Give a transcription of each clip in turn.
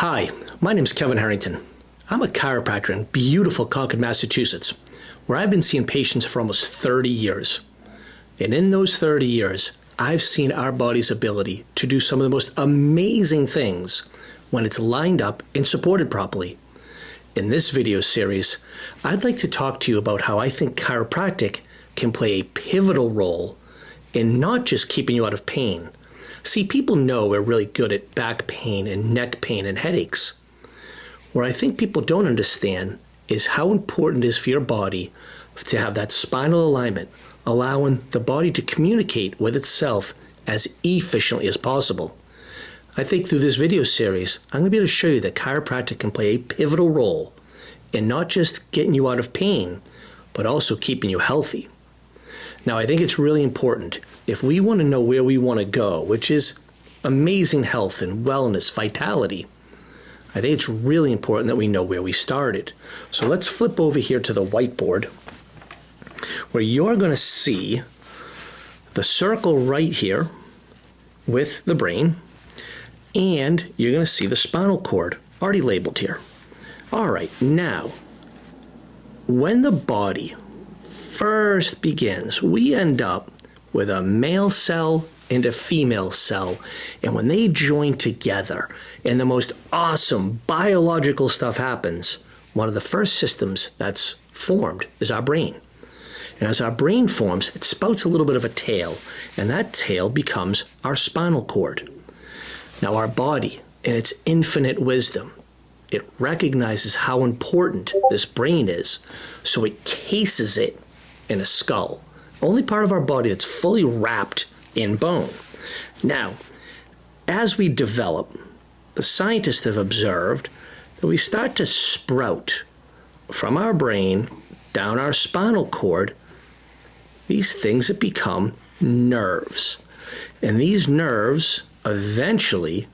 Hi, my name is Kevin Harrington. I'm a chiropractor in beautiful Concord, Massachusetts, where I've been seeing patients for almost 30 years. And in those 30 years, I've seen our body's ability to do some of the most amazing things when it's lined up and supported properly. In this video series, I'd like to talk to you about how I think chiropractic can play a pivotal role in not just keeping you out of pain. See, people know we're really good at back pain and neck pain and headaches. What I think people don't understand is how important it is for your body to have that spinal alignment, allowing the body to communicate with itself as efficiently as possible. I think through this video series, I'm going to be able to show you that chiropractic can play a pivotal role in not just getting you out of pain, but also keeping you healthy. Now, I think it's really important if we want to know where we want to go, which is amazing health and wellness, vitality. I think it's really important that we know where we started. So let's flip over here to the whiteboard where you're going to see the circle right here with the brain, and you're going to see the spinal cord already labeled here. All right, now, when the body first begins, we end up with a male cell and a female cell. And when they join together and the most awesome biological stuff happens, one of the first systems that's formed is our brain. And as our brain forms, it spouts a little bit of a tail, and that tail becomes our spinal cord. Now, our body, in its infinite wisdom, it recognizes how important this brain is, so it cases it in a skull. Only part of our body that's fully wrapped in bone. Now, as we develop, the scientists have observed that we start to sprout from our brain down our spinal cord these things that become nerves. And these nerves eventually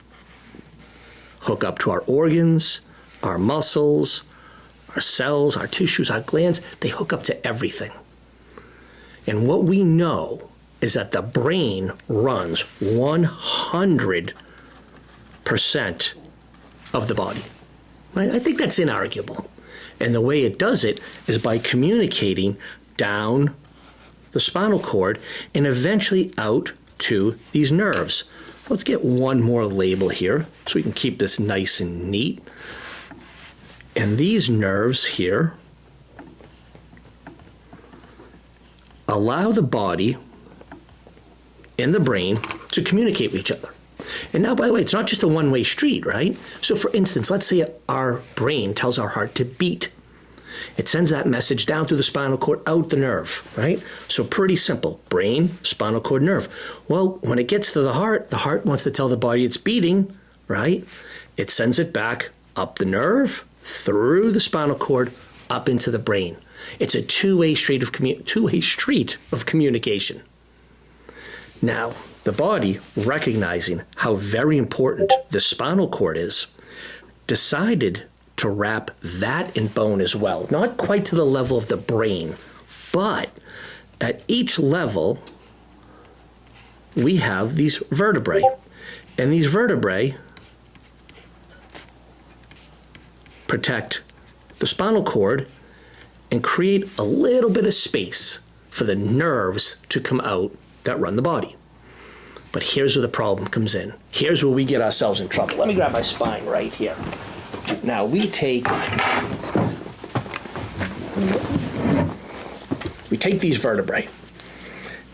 hook up to our organs, our muscles, our cells, our tissues, our glands. They hook up to everything. And what we know is that the brain runs 100% of the body. Right? I think that's inarguable. And the way it does it is by communicating down the spinal cord and eventually out to these nerves. Let's get one more label here so we can keep this nice and neat. And these nerves here allow the body and the brain to communicate with each other. And now, by the way, it's not just a one-way street, right? So for instance, let's say our brain tells our heart to beat. It sends that message down through the spinal cord, out the nerve, right? So pretty simple, brain, spinal cord, nerve. Well, when it gets to the heart wants to tell the body it's beating, right? It sends it back up the nerve, through the spinal cord, up into the brain. It's a two-way street of communication. Now, the body, recognizing how very important the spinal cord is, decided to wrap that in bone as well. Not quite to the level of the brain, but at each level, we have these vertebrae. And these vertebrae protect the spinal cord and create a little bit of space for the nerves to come out that run the body. But here's where the problem comes in. Here's where we get ourselves in trouble. Let me grab my spine right here. Now we take these vertebrae,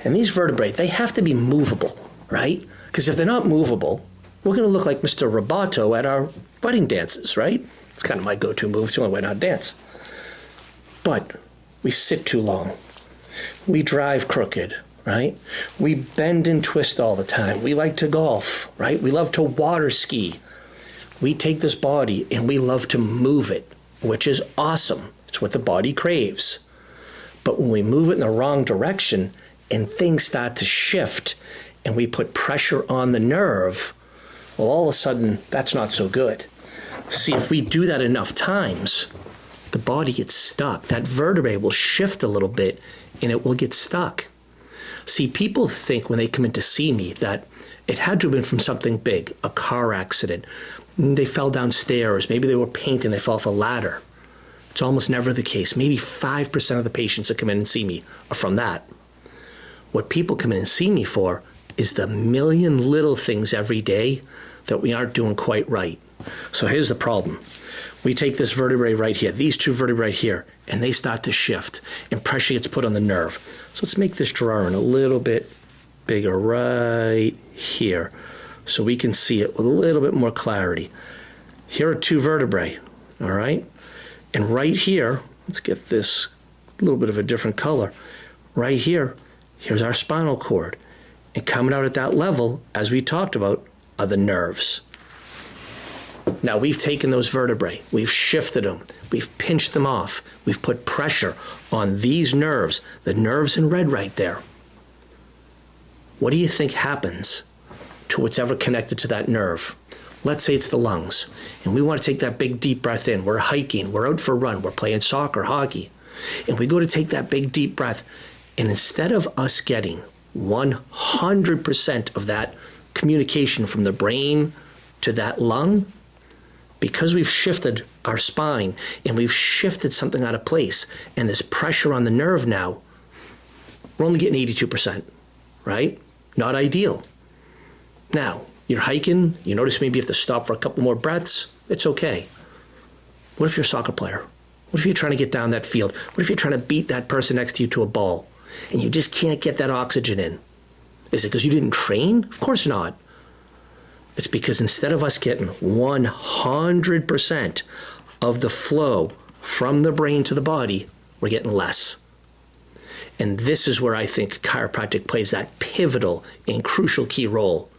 and these vertebrae, they have to be movable, right? Because if they're not movable, we're going to look like Mr. Roboto at our wedding dances, right? It's kind of my go-to move. It's the only way to dance. But we sit too long. We drive crooked, right? We bend and twist all the time. We like to golf, right? We love to water ski. We take this body and we love to move it, which is awesome. It's what the body craves. But when we move it in the wrong direction and things start to shift and we put pressure on the nerve, well, all of a sudden, that's not so good. See, if we do that enough times, the body gets stuck. That vertebrae will shift a little bit and it will get stuck. See, people think when they come in to see me that it had to have been from something big, a car accident, they fell downstairs. Maybe they were painting, they fell off a ladder. It's almost never the case. Maybe 5% of the patients that come in and see me are from that. What people come in and see me for is the million little things every day that we aren't doing quite right. So here's the problem. We take this vertebrae right here, these two vertebrae right here, and they start to shift, and pressure gets put on the nerve. So let's make this drawing a little bit bigger right here so we can see it with a little bit more clarity. Here are two vertebrae, all right? And right here, let's get this a little bit of a different color. Right here, here's our spinal cord. And coming out at that level, as we talked about, are the nerves. Now, we've taken those vertebrae, we've shifted them, we've pinched them off, we've put pressure on these nerves, the nerves in red right there. What do you think happens to what's ever connected to that nerve? Let's say it's the lungs, and we want to take that big deep breath in. We're hiking, we're out for a run, we're playing soccer, hockey, and we go to take that big deep breath, and instead of us getting 100% of that communication from the brain to that lung, because we've shifted our spine and we've shifted something out of place and there's pressure on the nerve now, we're only getting 82%, right? Not ideal. Now, you're hiking, you notice maybe you have to stop for a couple more breaths, it's okay. What if you're a soccer player? What if you're trying to get down that field? What if you're trying to beat that person next to you to a ball and you just can't get that oxygen in? Is it because you didn't train? Of course not. It's because instead of us getting 100% of the flow from the brain to the body, we're getting less. And this is where I think chiropractic plays that pivotal and crucial key role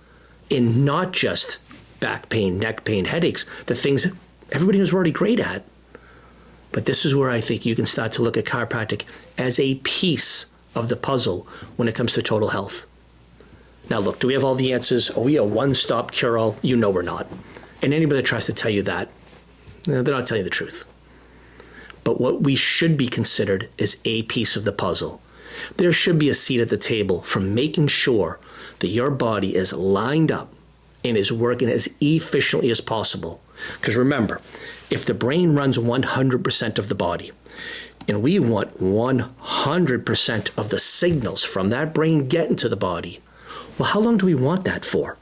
in not just back pain, neck pain, headaches, the things that everybody was already great at. But this is where I think you can start to look at chiropractic as a piece of the puzzle when it comes to total health. Now look, do we have all the answers? Are we a one-stop cure-all? You know we're not. And anybody that tries to tell you that, they're not telling you the truth. But what we should be considered is a piece of the puzzle. There should be a seat at the table for making sure that your body is lined up and is working as efficiently as possible. Because remember, if the brain runs 100% of the body, and we want 100% of the signals from that brain getting to the body, well, how long do we want that for?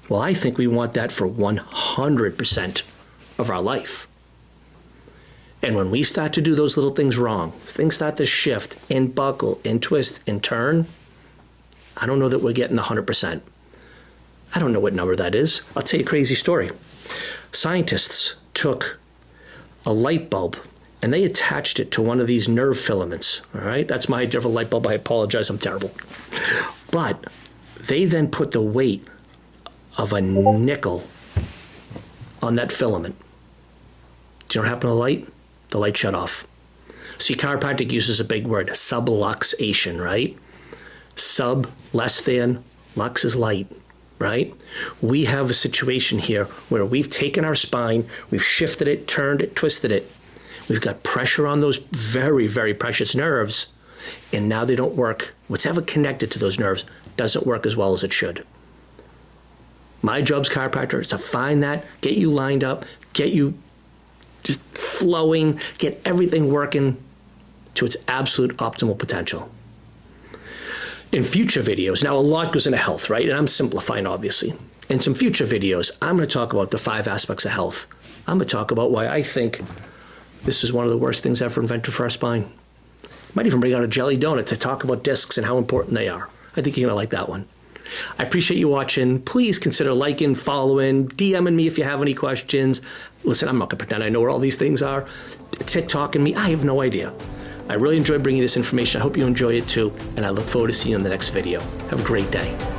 Well, I think we want that for 100% of our life. And when we start to do those little things wrong, things start to shift and buckle and twist and turn, I don't know that we're getting the 100%. I don't know what number that is. I'll tell you a crazy story. Scientists took a light bulb and they attached it to one of these nerve filaments. All right, that's my different light bulb. I apologize, I'm terrible. But they then put the weight of a nickel on that filament. Do you know what happened to the light? The light shut off. See, chiropractic uses a big word, subluxation, right? Sub, less than, lux is light, right? We have a situation here where we've taken our spine, we've shifted it, turned it, twisted it. We've got pressure on those very, very precious nerves, and now they don't work. What's ever connected to those nerves doesn't work as well as it should. My job's chiropractor is to find that, get you lined up, get you just flowing, get everything working to its absolute optimal potential. In future videos, now a lot goes into health, right? And I'm simplifying, obviously. In some future videos, I'm going to talk about the 5 aspects of health. I'm going to talk about why I think this is one of the worst things ever invented for our spine. Might even bring out a jelly donut to talk about discs and how important they are. I think you're going to like that one. I appreciate you watching. Please consider liking, following, DMing me if you have any questions. Listen, I'm not going to pretend I know where all these things are. TikTok and me, I have no idea. I really enjoyed bringing this information. I hope you enjoy it too, and I look forward to seeing you in the next video. Have a great day.